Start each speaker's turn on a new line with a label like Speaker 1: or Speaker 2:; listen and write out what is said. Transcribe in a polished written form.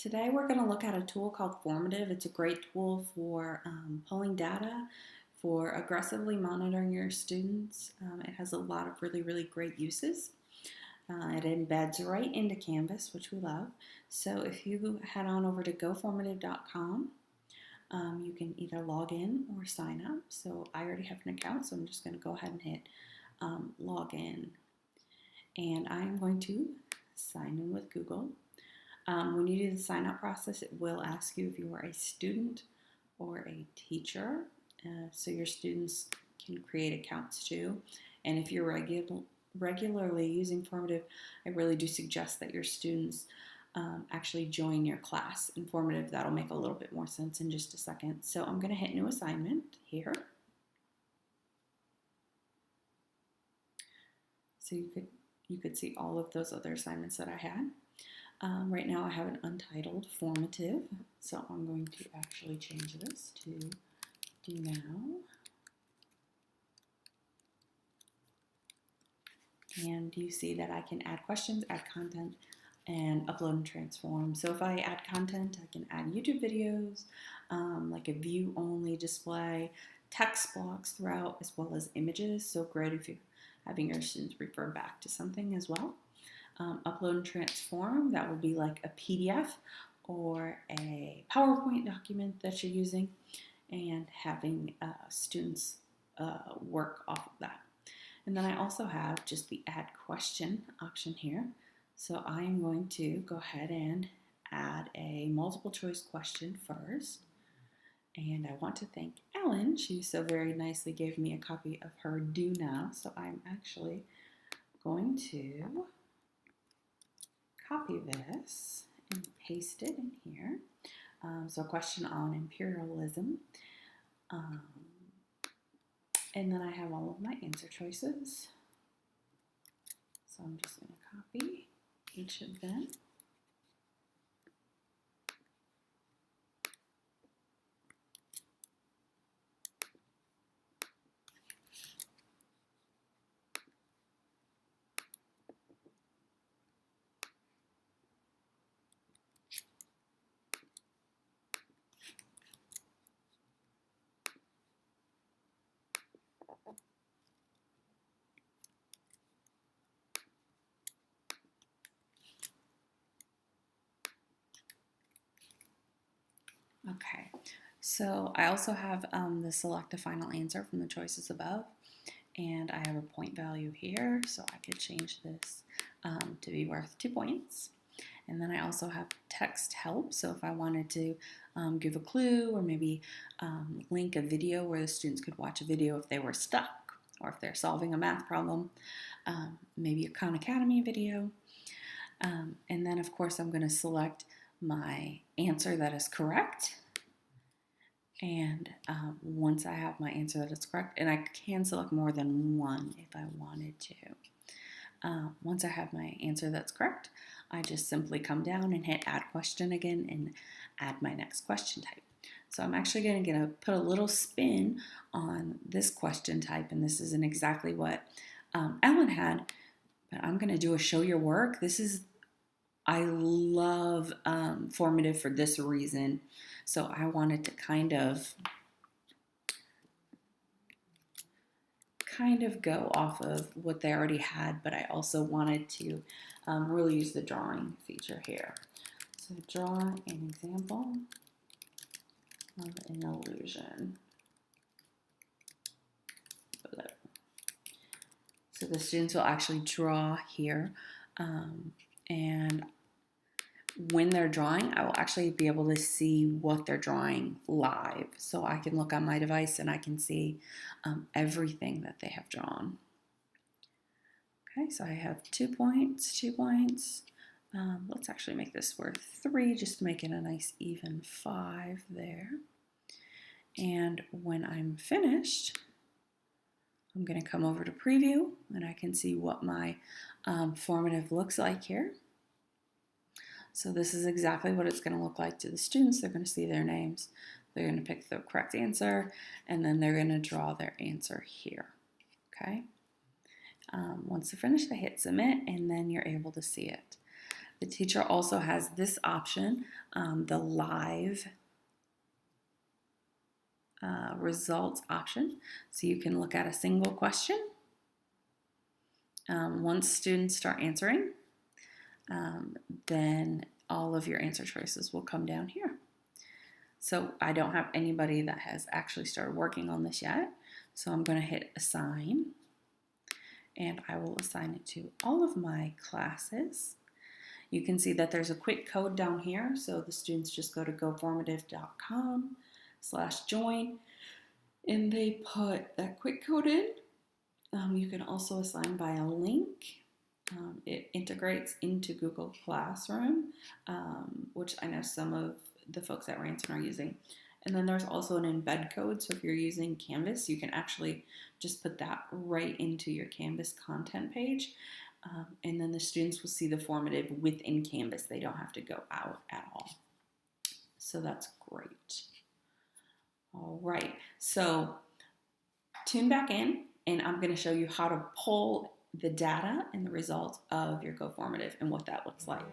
Speaker 1: Today we're going to look at a tool called Formative. It's a great tool for pulling data, for aggressively monitoring your students. It has a lot of really great uses. It embeds right into Canvas, which we love. So if you head on over to goformative.com, you can either log in or sign up. So I already have an account, so I'm just going to go ahead and hit log in. And I'm going to sign in with Google. When you do the sign up process, it will ask you if you are a student or a teacher. So your students can create accounts too. And if you're regularly using Formative, I really do suggest that your students actually join your class in Formative. That'll make a little bit more sense in just a second. So I'm going to hit new assignment here. So you could see all of those other assignments that I had. Right now I have an untitled formative, so I'm going to actually change this to do now. And you see that I can add questions, add content, and upload and transform. So if I add content, I can add YouTube videos, like a view-only display, text blocks throughout, as well as images. So great if you're having your students refer back to something as well. Upload and transform, that would be like a PDF or a PowerPoint document that you're using, and having students work off of that. And then I also have just the add question option here. So I am going to go ahead and add a multiple choice question first. And I want to thank Ellen. She so very nicely gave me a copy of her Do Now. So I'm actually going to copy this and paste it in here. So a question on imperialism. And then I have all of my answer choices. So I'm just going to copy each of them. Okay, so I also have the select a final answer from the choices above, and I have a point value here, so I could change this to be worth 2 points. And then I also have text help, so if I wanted to give a clue or maybe link a video where the students could watch a video if they were stuck or if they're solving a math problem, maybe a Khan Academy video. And then of course I'm going to select my answer that is correct. And once I have my answer that is correct, and I can select more than one if I wanted to. Once I have my answer that's correct, I just simply come down and hit add question again and add my next question type. So I'm actually going to put a little spin on this question type, and this isn't exactly what Ellen had, but I'm going to do a show your work. I love Formative for this reason. So I wanted to kind of go off of what they already had, but I also wanted to really use the drawing feature here. So draw an example of an illusion. So the students will actually draw here, and when they're drawing, I will actually be able to see what they're drawing live. So I can look on my device and I can see everything that they have drawn. Okay, so I have 2 points, 2 points. Let's actually make this worth 3 just to make it a nice even 5 there. And when I'm finished, I'm going to come over to preview and I can see what my formative looks like here. So this is exactly what it's going to look like to the students. They're going to see their names. They're going to pick the correct answer, and then they're going to draw their answer here. Okay. Once they're finished, they hit submit, and then you're able to see it. The teacher also has this option, the live results option. So you can look at a single question. Once students start answering, then all of your answer choices will come down here. So I don't have anybody that has actually started working on this yet. So I'm going to hit assign, and I will assign it to all of my classes. You can see that there's a quick code down here. So the students just go to goformative.com/join, and they put that quick code in. You can also assign by a link. It integrates into Google Classroom, which I know some of the folks at Ransom are using. And then there's also an embed code. So if you're using Canvas, you can actually just put that right into your Canvas content page. And then the students will see the formative within Canvas. They don't have to go out at all. So that's great. All right, so tune back in, and I'm going to show you how to pull the data and the results of your GoFormative and what that looks like.